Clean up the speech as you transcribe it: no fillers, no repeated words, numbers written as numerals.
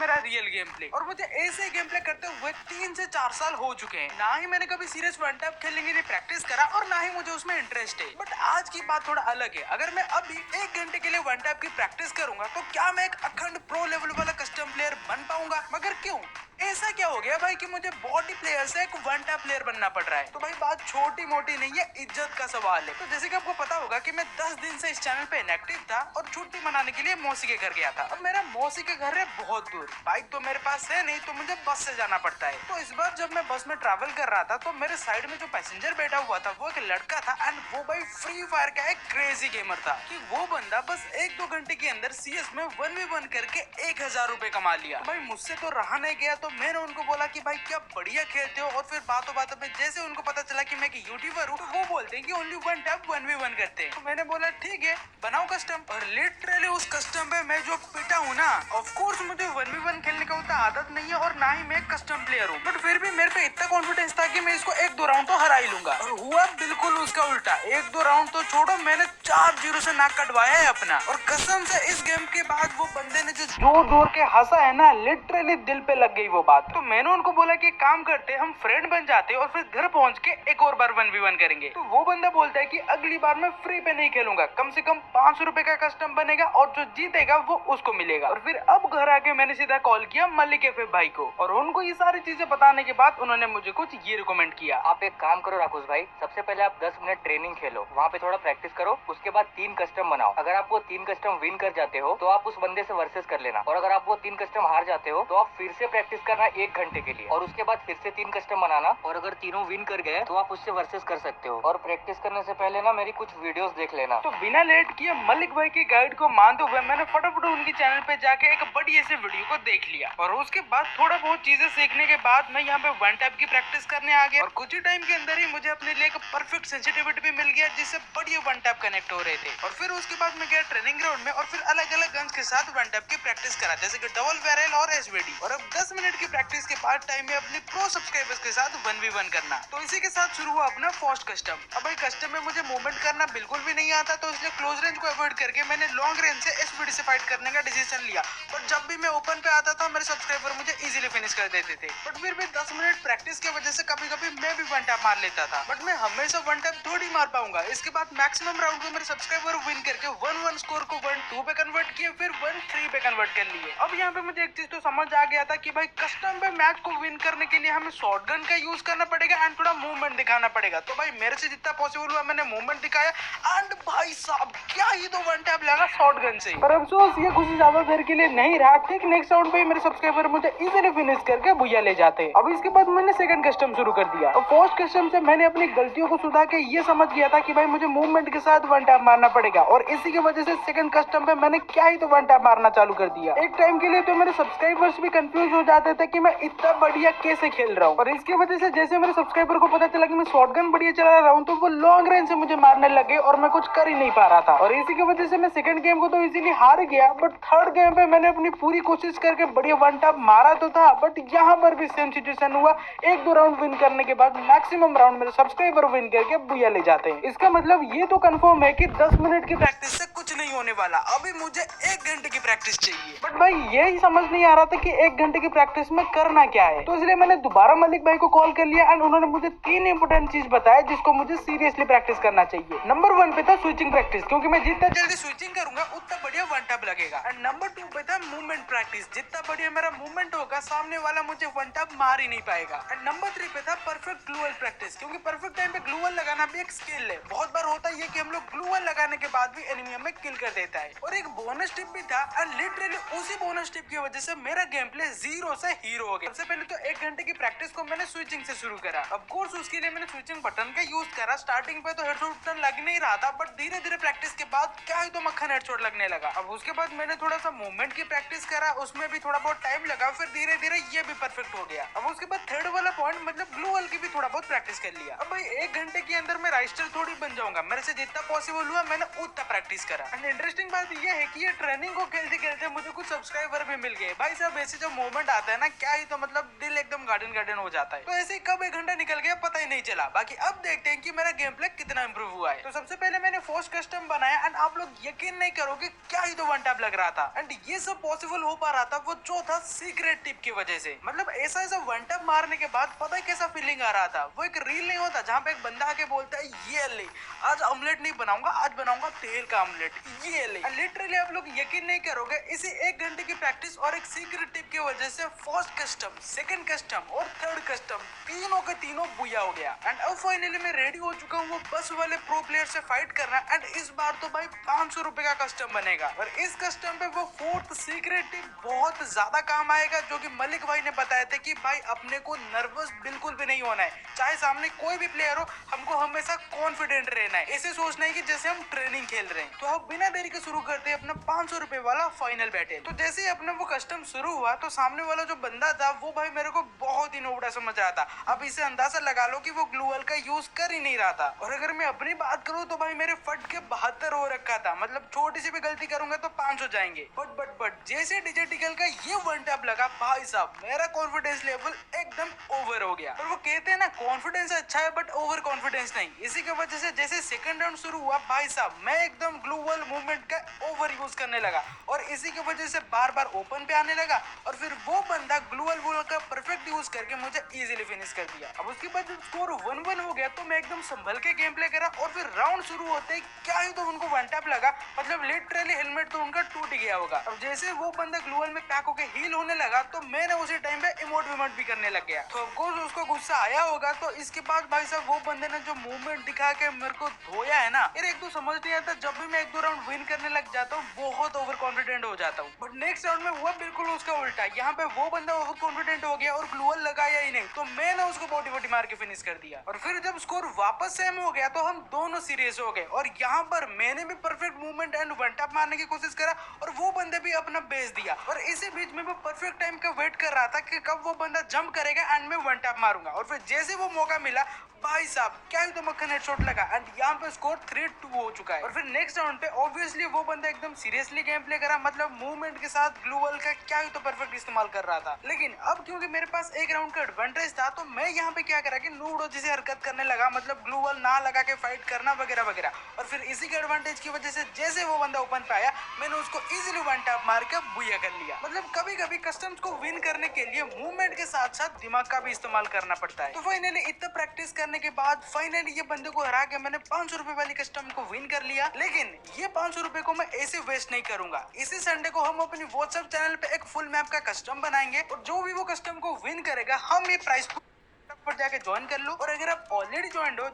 मेरा real game play. और मुझे ऐसे गेम प्ले करते हुए 3 से 4 साल हो चुके हैं। ना ही मैंने कभी सीरियस वन टैप खेलने के लिए प्रैक्टिस करा और ना ही मुझे उसमें इंटरेस्ट है। बट आज की बात थोड़ा अलग है। अगर मैं अभी 1 घंटे के लिए वन टैप की प्रैक्टिस करूंगा तो क्या मैं एक अखंड प्रो लेवल वाला कस्टम प्लेयर बन पाऊंगा? मगर क्यों? ऐसा क्या हो गया भाई कि मुझे बॉडी प्लेयर से एक वन टैप प्लेयर बनना पड़ रहा है? तो भाई बात छोटी मोटी नहीं है, इज्जत का सवाल है। तो जैसे कि आपको पता होगा कि मैं 10 दिन से इस चैनल पे इनएक्टिव था और छुट्टी मनाने के लिए मौसी के घर गया था। अब मेरा मौसी के घर है बहुत दूर, बाइक तो मेरे पास है नहीं, तो मुझे बस से जाना पड़ता है। तो इस बार जब मैं बस में ट्रैवल कर रहा था तो मेरे साइड में जो पैसेंजर बैठा हुआ था वो एक लड़का था। एंड वो भाई फ्री फायर का एक क्रेजी गेमर था कि वो बंदा बस 1-2 घंटे के अंदर सीएस में 1v1 करके 1000 रुपए कमा लिया। भाई मुझसे तो रहा नहीं गया, तो मैंने उनको बोला कि भाई क्या बढ़िया खेलते हो। और फिर बातों बातों में जैसे उनको पता चला कि मैं एक यूट्यूबर हूँ तो वो बोलते हैं कि ओनली वन टैप 1v1 करते हैं। तो मैंने बोला ठीक है बनाओ कस्टम। और लिटरली उस कस्टम पे मैं जो पिटा हूँ ना, ऑफ कोर्स मुझे 1v1 खेलने का उतना आदत नहीं है और ना ही मैं कस्टम प्लेयर हूँ, बट फिर भी मेरे पे इतना कॉन्फिडेंस था कि मैं इसको 1-2 राउंड तो हरा ही लूंगा। और हुआ बिल्कुल उसका उल्टा। 1-2 राउंड तो छोड़ो, मैंने 4-0 से नाक कटवाया है अपना। और कसम से इस गेम के बाद वो बंदे ने जो जोर जोर के हंसा है ना, लिटरली दिल पे लग गई वो बात। तो मैंने उनको बोला कि काम करते हम फ्रेंड बन जाते और फिर घर पहुंच के एक और बार 1v1 करेंगे। तो वो बंदा बोलता है कि अगली बार मैं फ्री पे नहीं खेलूंगा, कम से कम 500 रुपए का कस्टम बनेगा और जो जीतेगा वो उसको मिलेगा। और फिर अब घर आके मैंने सीधा कॉल किया मलिक एफ भाई को और उनको ये सारी चीजें बताने के बाद उन्होंने मुझे कुछ ये रिकमेंड किया। आप एक काम करो राकुश भाई, सबसे पहले आप 10 मिनट ट्रेनिंग खेलो, वहाँ पे थोड़ा प्रैक्टिस करो, उसके बाद 3 कस्टम बनाओ। अगर आप वो 3 कस्टम विन कर जाते हो तो आप उस बंदे से वर्सेस कर लेना, और अगर आप वो 3 कस्टम हार जाते हो तो आप फिर से प्रैक्टिस करना 1 घंटे के लिए, और उसके बाद फिर से 3 कस्टम बनाना, और अगर तीनों विन कर गए तो आप उससे वर्सेस कर सकते हो। और प्रैक्टिस करने से पहले ना मेरी कुछ वीडियोस देख लेना। तो बिना लेट किए मलिक भाई की गाइड को मानते हुए मैंने फटाफट उनकी चैनल पे जाके एक बढ़िया से वीडियो को देख लिया। और उसके बाद थोड़ा बहुत चीजें सीखने के बाद मैं यहाँ पे वन टैप की प्रैक्टिस करने आ गया। और कुछ ही टाइम के अंदर ही मुझे अपने लिए एक परफेक्ट सेंसिटिविटी भी मिल गया जिससे बढ़िया वन टैप कनेक्ट हो रहे थे। और फिर उसके बाद मैं गया ट्रेनिंग ग्राउंड में और फिर अलग अलग गन्स के साथ वन टैप की प्रैक्टिस करा, जैसे कि डबल बैरल और एसवीडी। और अब 10 मिनट की प्रैक्टिस के बाद टाइम है अपने प्रो सब्सक्राइबर्स के साथ 1v1 करना। तो इसी के साथ शुरू हुआ अपना फर्स्ट कस्टम। अब भाई कस्टम में मुझे मूवमेंट करना बिल्कुल भी नहीं आता, तो इसलिए क्लोज रेंज को अवॉइड करके मैंने लॉन्ग रेंज से एसवीडी से फाइट करने का डिसीजन लिया। पर जब भी मैं ओपन पे आता था मेरे सब्सक्राइबर मुझे इजीली फिनिश कर देते थे। बट फिर भी 10 मिनट प्रैक्टिस की वजह से कभी कभी मैं भी वन टैप मार लेता था, बट मैं हमेशा वन टैप थोड़ी मार पाऊंगा। इसके बाद मैक्सिमम राउंड में मेरे सब्सक्राइबर विन करके 1-1 स्कोर को 1-2 पे कन्वर्ट किए, फिर 1-3 पे कन्वर्ट कर लिए। अब यहाँ पे मुझे एक चीज तो समझ आ गया था कि भाई कस्टम पे मैच को विन करने के लिए हमें शॉटगन का यूज करना पड़ेगा एंड थोड़ा मूवमेंट दिखाना पड़ेगा। तो भाई मेरे से जितना पॉसिबल हुआ मैंने मूवमेंट दिखाया एंड भाई साहब क्या ही तो वन टैप लगा शॉटगन से। पर अफसोस ये कुछ ज्यादा देर के लिए नहीं रहा। ठीक नेक्स्ट राउंड पे मेरे सब्सक्राइबर मुझे इजीली फिनिश करके भुया ले जाते। अब इसके बाद मैंने सेकंड कस्टम शुरू कर दिया और फर्स्ट कस्टम से मैंने अपनी गलतियों को सुधार के ये समझ गया था कि भाई मुझे मूवमेंट के साथ वन टैप मारना पड़ेगा। और इसी की वजह से सेकंड कस्टम पे मैंने क्या ही तो वन टैप मारना चालू कर दिया। एक टाइम के लिए तो मेरे सब्सक्राइबर्स भी कंफ्यूज हो जाते थे कि मैं इतना बढ़िया कैसे खेल रहा हूँ। और इसकी वजह से जैसे मेरे सब्सक्राइबर को पता चला कि मैं शॉटगन बढ़िया चला रहा हूँ तो वो लॉन्ग रेंज से मुझे मारने लगे और मैं कुछ कर ही नहीं पा रहा था। और इसी की वजह से मैं सेकंड गेम को तो इजीली हार गया, बट थर्ड गेम पे मैंने अपनी पूरी कोशिश करके बढ़िया वन टैप मारा तो था, बट यहाँ पर भी सेम सिचुएशन हुआ। 1-2 राउंड विन करने के बाद मैक्सिमम राउंड मेरे सब्सक्राइबर विन करके बुया ले जाते हैं। इसका मतलब ये तो कंफर्म है कि 10 मिनट की प्रैक्टिस से कुछ नहीं होने वाला, अभी मुझे 1 घंटे की प्रैक्टिस चाहिए। बट भाई यही समझ नहीं आ रहा था कि 1 घंटे की प्रैक्टिस में करना क्या है। तो इसलिए मैंने दोबारा मलिक भाई को कॉल कर लिया एंड उन्होंने मुझे 3 इंपोर्टेंट चीज बताया जिसको मुझे सीरियसली प्रैक्टिस करना चाहिए। नंबर 1 पे था स्विचिंग प्रैक्टिस, क्योंकि मैं जितना जल्दी स्विचिंग करूंगा उतना बढ़िया वन टैप लगेगा। एंड नंबर 2 पे था मूवमेंट प्रैक्टिस, जितना बढ़िया मेरा मूवमेंट होगा सामने वाला मुझे वन टैप मार ही नहीं पाएगा। एंड नंबर 3 पे था परफेक्ट ग्लूवल प्रैक्टिस, क्योंकि परफेक्ट टाइम पे ग्लूवल लगाना भी एक स्किल है। बहुत बार होता है कि हम लोग ग्लूवल लगाने के बाद भी एनिमी हमें किल कर देता है। और एक बोनस टिप भी था एंड लिटरली उसी बोनस टिप की वजह से मेरा गेम प्ले 0 से हीरो हो गया। सबसे पहले तो 1 घंटे की प्रैक्टिस को मैंने स्विचिंग से शुरू करा। ऑफ कोर्स उसके लिए मैंने स्विचिंग बटन का यूज करा। स्टार्टिंग पे तो हेडशॉट लग नहीं रहा था, बट धीरे धीरे प्रैक्टिस के बाद क्या ही तो मक्खन हेडशॉट लगने लगा। अब उसके बाद मैंने थोड़ा सा मूवमेंट की प्रैक्टिस करा, उसमें भी थोड़ा बहुत टाइम लगा, फिर धीरे धीरे ये भी परफेक्ट हो गया। अब उसके बाद थर्ड वाला पॉइंट मतलब ग्लू वॉल की भी थोड़ा बहुत प्रैक्टिस कर लिया। अब भाई 1 घंटे के अंदर मैं राइस्टर थोड़ी बन जाऊंगा, मेरे से जितना पॉसिबल हुआ मैंने उतना प्रैक्टिस करा। एंड इंटरेस्टिंग बात ये है कि ये ट्रेनिंग को खेलते खेलते मुझे कुछ सब्सक्राइबर भी मिल गए। भाई साहब ऐसे जो मोमेंट आता है ना, क्या ही तो मतलब दिल एकदम गार्डन गार्डन हो जाता है। तो ऐसे ही कब 1 घंटा निकल गया पता ही नहीं चला। बाकी अब देखते हैं कि मेरा गेम प्ले कितना इंप्रूव हुआ है। तो सबसे पहले मैंने फोर्स कस्टम बनाया एंड आप लोग यकीन नहीं करोगे क्या ही तो वन टैप लग रहा था। एंड ये सब पॉसिबल हो पा रहा था वो जो था सीक्रेट टिप की वजह से। मतलब ऐसा ऐसा वन टैप मारने के बाद पता है कैसा फीलिंग आ रहा था। वो एक रील नहीं होता जहाँ पे एक बंदा आके बोलता है ये ले आज ऑमलेट नहीं बनाऊंगा, आज बनाऊंगा तेल का ऑमलेट, ये ले। लिटरली आप लोग यकीन नहीं करोगे, इसी 1 घंटे की प्रैक्टिस और एक सीक्रेट टिप की वजह से फर्स्ट कस्टम, सेकंड कस्टम और थर्ड कस्टम तीनों के तीनों बुया हो गया। एंड अब फाइनली मैं रेडी हो चुका हूँ वो बस वाले प्रो प्लेयर से फाइट करना। एंड इस बार तो भाई 500 रुपए का कस्टम बनेगा और इस कस्टम पे वो फोर्थ सीक्रेट टिप बहुत ज्यादा काम आएगा, जो कि मलिक भाई ने बताया था कि भाई अपने को नर्वस बिल्कुल भी नहीं होना है, चाहे सामने कोई भी प्लेयर हो, हमको हमेशा कॉन्फिडेंट रहना है। ऐसे सोचना है कि जैसे हम ट्रेनिंग खेल रहे हैं। तो अब बिना देरी के शुरू करते हैं अपना 500 रुपए वाला फाइनल बैटल। तो जैसे ही अपना वो कस्टम शुरू हुआ तो सामने वाला जो बंदा था वो भाई मेरे को बहुत ही नोबड़ा समझ रहा था। अब इसे अंदाजा लगा लो कि वो ग्लूअल का यूज कर ही नहीं रहा था। और अगर मैं अपनी बात करूं तो भाई मेरे फट के 72 हो रखा था। मतलब छोटी सी भी गलती करूंगा तो 500 जाएंगे। बट जैसे डिजिटिकल का ये वन टैप लगा भाई साहब मेरा कॉन्फिडेंस लेवल एकदम ओवर हो गया। और वो कहते हैं ना कॉन्फिडेंस अच्छा है बट ओवर कॉन्फिडेंस नहीं। इसी की वजह से जैसे सेकंड राउंड शुरू हुआ भाई साहब मैं एकदम ग्लूअल मूवमेंट का ओवर यूज करने लगा और इसी की वजह से बार बार ओपन पे आने लगा। और फिर वो बंदा ग्लूअल वॉल का परफेक्ट यूज करके मुझे इजीली फिनिश कर दिया। अब उसके बाद जब स्कोर 1-1 हो गया तो मैं एकदम संभल के गेम प्ले करा और फिर राउंड शुरू होते ही क्या ही तो उनको वन टैप लगा। मतलब लिटरली हेलमेट तो उनका टूट गया होगा। अब जैसे वो बंदा ग्लूअल में पैक होके हील होने लगा तो मैंने उसी टाइम पे इमोट विमोट भी करने लग गया। तो ऑफकोर्स उसको गुस्सा आया होगा। तो इसके बाद भाई साहब वो बंदे ने जो मूवमेंट दिखा के मेरे को धोया है ना, यार एक तो समझ नहीं आता। जब भी मैं 1-2 राउंड विन करने लग जाता हूँ बहुत ओवर कॉन्फिडेंट हो जाता हूँ। बट नेक्स्ट राउंड में हुआ बिल्कुल उसका उल्टा। यहाँ पे वो बंदा ओवर कॉन्फिडेंट हो गया और ग्लूअल लगाया ही नहीं तो मैंने उसको बॉडी बॉडी मार के फिनिश कर दिया। और फिर जब स्कोर वापस सेम हो गया तो हम दोनों सीरियस हो गए और यहाँ पर मैंने भी perfect movement and one tap मारने की कोशिश करा और वो बंदे भी अपना बेच दिया। और इसी बीच में वो परफेक्ट टाइम का वेट कर रहा था कि कब वो बंदा जंप करेगा एंड मैं वन टैप मारूंगा। और फिर जैसे वो मौका मिला भाई साहब क्या ही तो मक्खन हेडशॉट लगा एंड यहाँ पे स्कोर 3-2 हो चुका है। और फिर नेक्स्ट राउंड पे ऑब्वियसली वो बंदा एकदम सीरियसली गेम प्ले करा। मतलब मूवमेंट के साथ ग्लूअल का क्या ही तो परफेक्ट इस्तेमाल कर रहा था। लेकिन अब क्योंकि मेरे पास एक राउंड का एडवांटेज था तो मैं यहाँ पे क्या करा कि नूडो जैसी हरकत करने लगा। मतलब ग्लूअल ना लगा के फाइट करना वगैरह वगैरह। और फिर इसी के एडवांटेज की वजह से जैसे वो बंदा ओपन पे आया मैंने उसको इजीली वन टैप मार के बुया कर लिया। मतलब कभी कभी कस्टम्स को विन करने के लिए मूवमेंट के साथ साथ दिमाग का भी इस्तेमाल करना पड़ता है। तो फाइनली इतना प्रैक्टिस करने के बाद फाइनली ये बंदे को हरा के मैंने 500 रुपए वाली कस्टम को विन कर लिया। लेकिन ये 500 रुपए को मैं ऐसे वेस्ट नहीं करूंगा। इसी संडे को हम अपनी व्हाट्सएप चैनल पे एक फुल मैप का कस्टम बनाएंगे और जो भी वो कस्टम को विन करेगा हम ये प्राइस पर जाके ज्वाइन कर लो। और अगर आप ऑलरेडी ज्वाइन हो